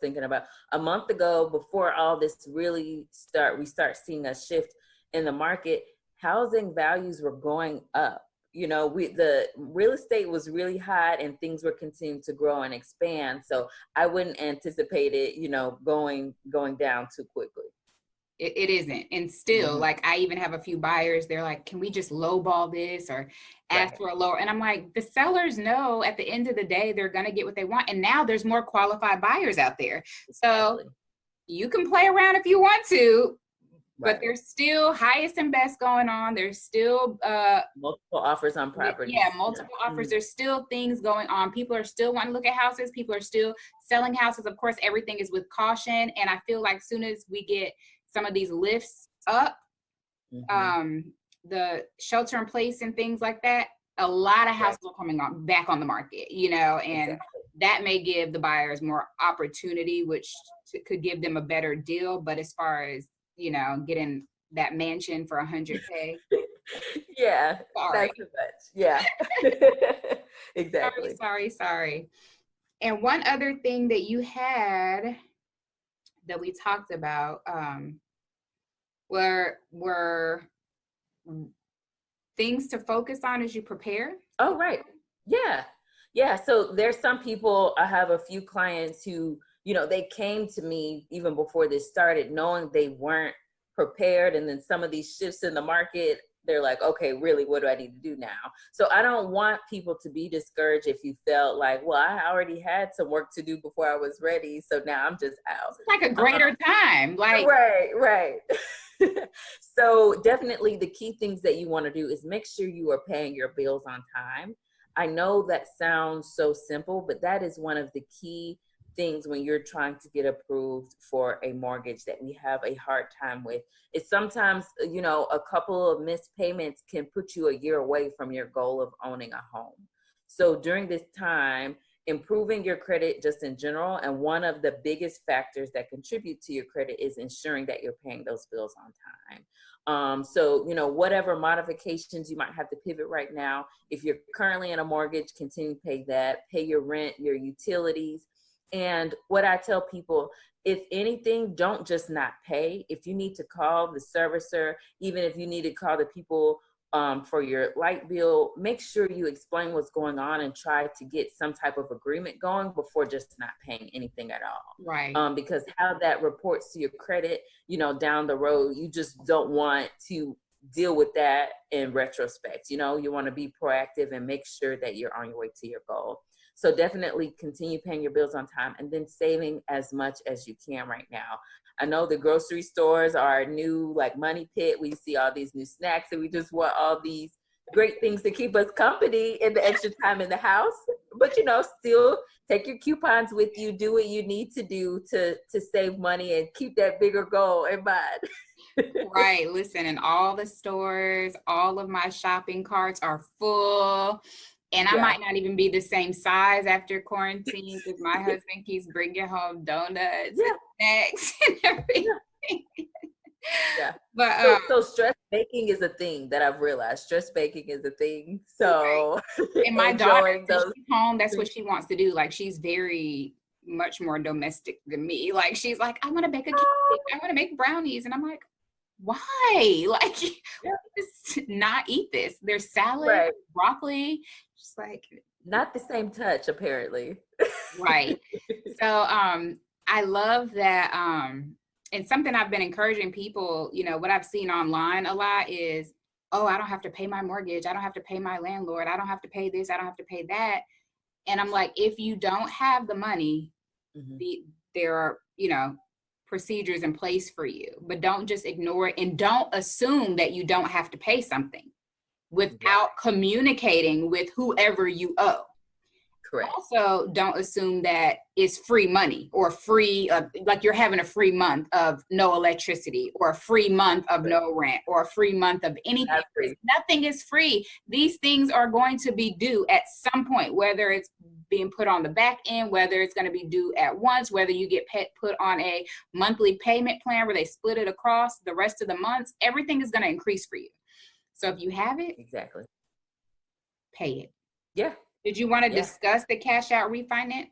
thinking about. A month ago, before all this we start seeing a shift in the market, housing values were going up. The real estate was really hot and things were continuing to grow and expand. So I wouldn't anticipate it, going down too quickly. It isn't. And still, like, I even have a few buyers, they're like, can we just lowball this or ask for a lower? And I'm like, the sellers know at the end of the day, they're going to get what they want. And now there's more qualified buyers out there. So you can play around if you want to, but there's still highest and best going on. There's still multiple offers on properties. Yeah, multiple offers. There's still things going on. People are still wanting to look at houses. People are still selling houses. Of course, everything is with caution. And I feel like soon as we get some of these lifts up, the shelter in place and things like that, a lot of houses are coming back on the market, and that may give the buyers more opportunity, which could give them a better deal. But as far as, getting that mansion for $100K. Yeah. Sorry. That's too much. Yeah. Exactly. Sorry. And one other thing that you had that we talked about were things to focus on as you prepare. Oh, right. Yeah. So there's some people, I have a few clients who, they came to me even before this started knowing they weren't prepared. And then some of these shifts in the market, they're like, okay, really, what do I need to do now? So I don't want people to be discouraged if you felt like, well, I already had some work to do before I was ready. So now I'm just out. It's like a greater time. Like, right. So definitely the key things that you want to do is make sure you are paying your bills on time. I know that sounds so simple, but that is one of the key things when you're trying to get approved for a mortgage that we have a hard time with. It's sometimes, a couple of missed payments can put you a year away from your goal of owning a home. So during this time, improving your credit just in general, and one of the biggest factors that contribute to your credit is ensuring that you're paying those bills on time. So, whatever modifications you might have to pivot right now, if you're currently in a mortgage, continue to pay that, pay your rent, your utilities. And what I tell people, if anything, don't just not pay. If you need to call the servicer, even if you need to call the people for your light bill, make sure you explain what's going on and try to get some type of agreement going before just not paying anything at all. Right. Because how that reports to your credit, down the road, you just don't want to deal with that in retrospect. You want to be proactive and make sure that you're on your way to your goal. So definitely continue paying your bills on time and then saving as much as you can right now. I know the grocery stores are a new money pit. We see all these new snacks and we just want all these great things to keep us company in the extra time in the house. But, still take your coupons with you, do what you need to do to save money and keep that bigger goal in mind. Right. Listen, in all the stores, all of my shopping carts are full. And I might not even be the same size after quarantine because my husband keeps bringing home donuts and snacks and everything. Yeah. But so stress baking is a thing that I've realized. Stress baking is a thing. So and my daughter, when she's home, that's what she wants to do. Like, she's very much more domestic than me. Like, she's like, I want to bake a cake. I want to make brownies. And I'm like, why? Like, just not eat this. There's salad, broccoli. Just like, not the same touch, apparently. Right. So I love that. And something I've been encouraging people, what I've seen online a lot is, oh, I don't have to pay my mortgage. I don't have to pay my landlord. I don't have to pay this. I don't have to pay that. And I'm like, if you don't have the money, there are, procedures in place for you, but don't just ignore it and don't assume that you don't have to pay something without communicating with whoever you owe. Correct. Also, don't assume that it's free money or free, like you're having a free month of no electricity or a free month of no rent or a free month of anything. Nothing is free. These things are going to be due at some point, whether it's being put on the back end, whether it's going to be due at once, whether you get put on a monthly payment plan where they split it across the rest of the months. Everything is going to increase for you. So if you have it, pay it. Yeah. Did you want to discuss the cash out refinance?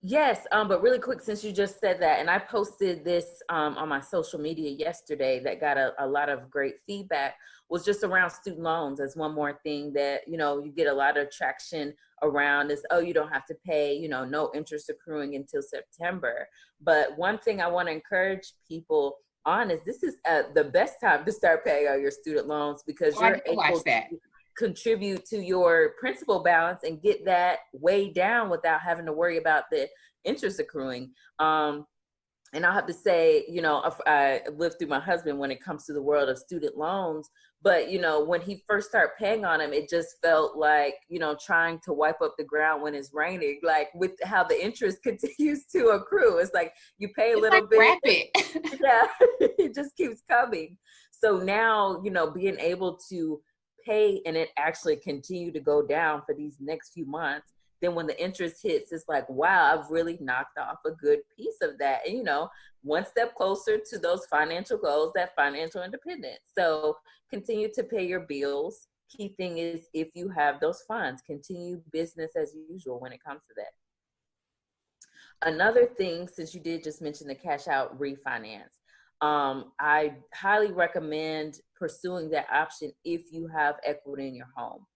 Yes, but really quick, since you just said that, and I posted this on my social media yesterday that got a lot of great feedback, was just around student loans as one more thing that, you get a lot of traction around is, oh, you don't have to pay, no interest accruing until September. But one thing I want to encourage people on is this is the best time to start paying all your student loans because Oh, I you're did watch able that. to contribute to your principal balance and get that way down without having to worry about the interest accruing. And I'll have to say, I lived through my husband when it comes to the world of student loans. But, when he first started paying on them, it just felt like, trying to wipe up the ground when it's raining, like with how the interest continues to accrue. It's like you pay a It's like little bit. rapid. Yeah, it just keeps coming. So now, being able to pay and it actually continue to go down for these next few months, then when the interest hits, it's like, wow, I've really knocked off a good piece of that. And, one step closer to those financial goals, that financial independence. So continue to pay your bills. Key thing is, if you have those funds, continue business as usual when it comes to that. Another thing, since you did just mention the cash out refinance, I highly recommend pursuing that option if you have equity in your home.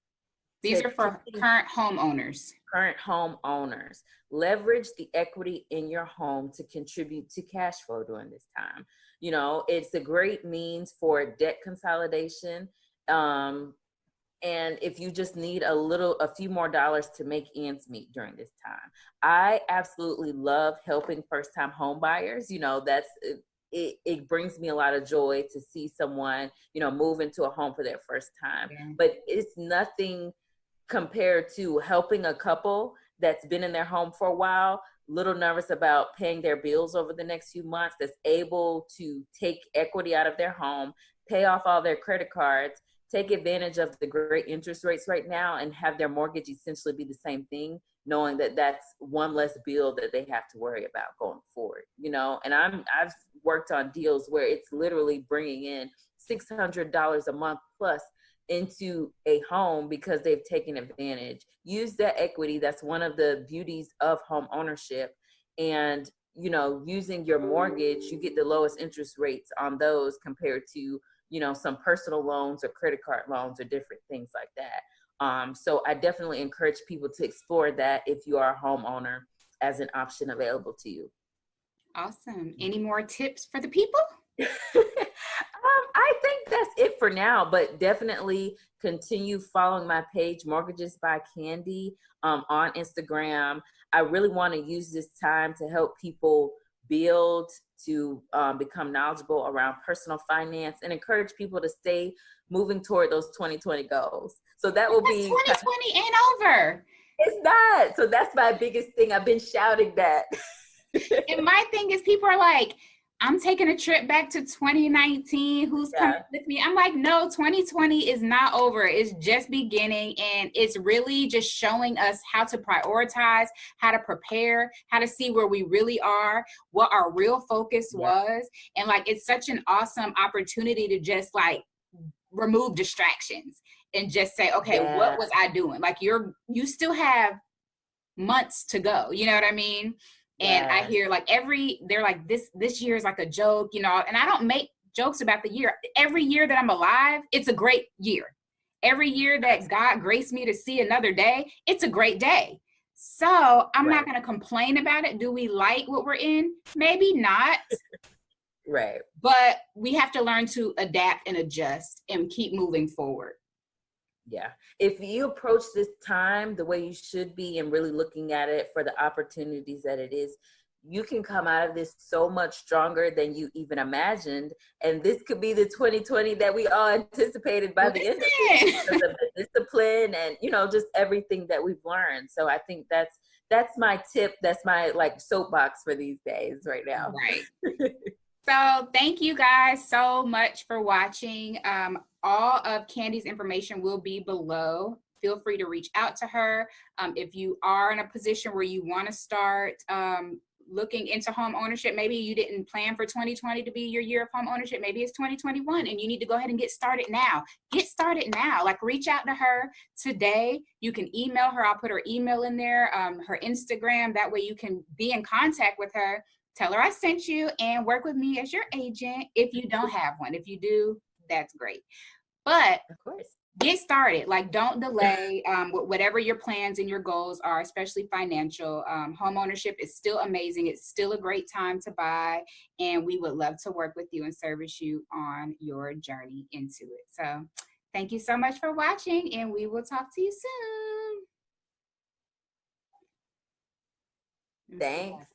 These are for current homeowners. Current homeowners, leverage the equity in your home to contribute to cash flow during this time. It's a great means for debt consolidation. And if you just need a few more dollars to make ends meet during this time. I absolutely love helping first time home buyers. It brings me a lot of joy to see someone, move into a home for their first time. Yeah. But it's nothing compared to helping a couple that's been in their home for a while, little nervous about paying their bills over the next few months, that's able to take equity out of their home, pay off all their credit cards, take advantage of the great interest rates right now, and have their mortgage essentially be the same thing, knowing that that's one less bill that they have to worry about going forward. And I've worked on deals where it's literally bringing in $600 a month plus into a home because they've taken advantage. Use that equity. That's one of the beauties of home ownership. And using your mortgage, you get the lowest interest rates on those compared to some personal loans or credit card loans or different things like that. So I definitely encourage people to explore that if you are a homeowner as an option available to you. Awesome. Any more tips for the people? I think that's it for now, but definitely continue following my page, Mortgages by Candy, on Instagram. I really want to use this time to help people build, to become knowledgeable around personal finance, and encourage people to stay moving toward those 2020 goals. So that will be 2020 ain't over. It's not. So that's my biggest thing. I've been shouting that. And my thing is, people are like, I'm taking a trip back to 2019. Who's coming with me? I'm like, no, 2020 is not over. It's just beginning. And it's really just showing us how to prioritize, how to prepare, how to see where we really are, what our real focus was. And like, it's such an awesome opportunity to just like remove distractions and just say, okay, what was I doing? Like you still have months to go. You know what I mean? And I hear like they're like, this year is like a joke, and I don't make jokes about the year. Every year that I'm alive, it's a great year. Every year that God graced me to see another day, it's a great day. So I'm not going to complain about it. Do we like what we're in? Maybe not. Right. But we have to learn to adapt and adjust and keep moving forward. Yeah. If you approach this time the way you should be and really looking at it for the opportunities that it is, you can come out of this so much stronger than you even imagined. And this could be the 2020 that we all anticipated by the end of it, because of the discipline and, just everything that we've learned. So I think that's my tip. That's my soapbox for these days right now. Right. So thank you guys so much for watching. All of Candy's information will be below. Feel free to reach out to her. If you are in a position where you want to start looking into home ownership, maybe you didn't plan for 2020 to be your year of home ownership. Maybe it's 2021 and you need to go ahead and get started now. Get started now. Like, reach out to her today. You can email her. I'll put her email in there, her Instagram. That way you can be in contact with her. Tell her I sent you and work with me as your agent if you don't have one. If you do, that's great. But Of course. get started. Like, don't delay with whatever your plans and your goals are, especially financial. Home ownership is still amazing. It's still a great time to buy, and we would love to work with you and service you on your journey into it. So thank you so much for watching, and we will talk to you soon. Thanks.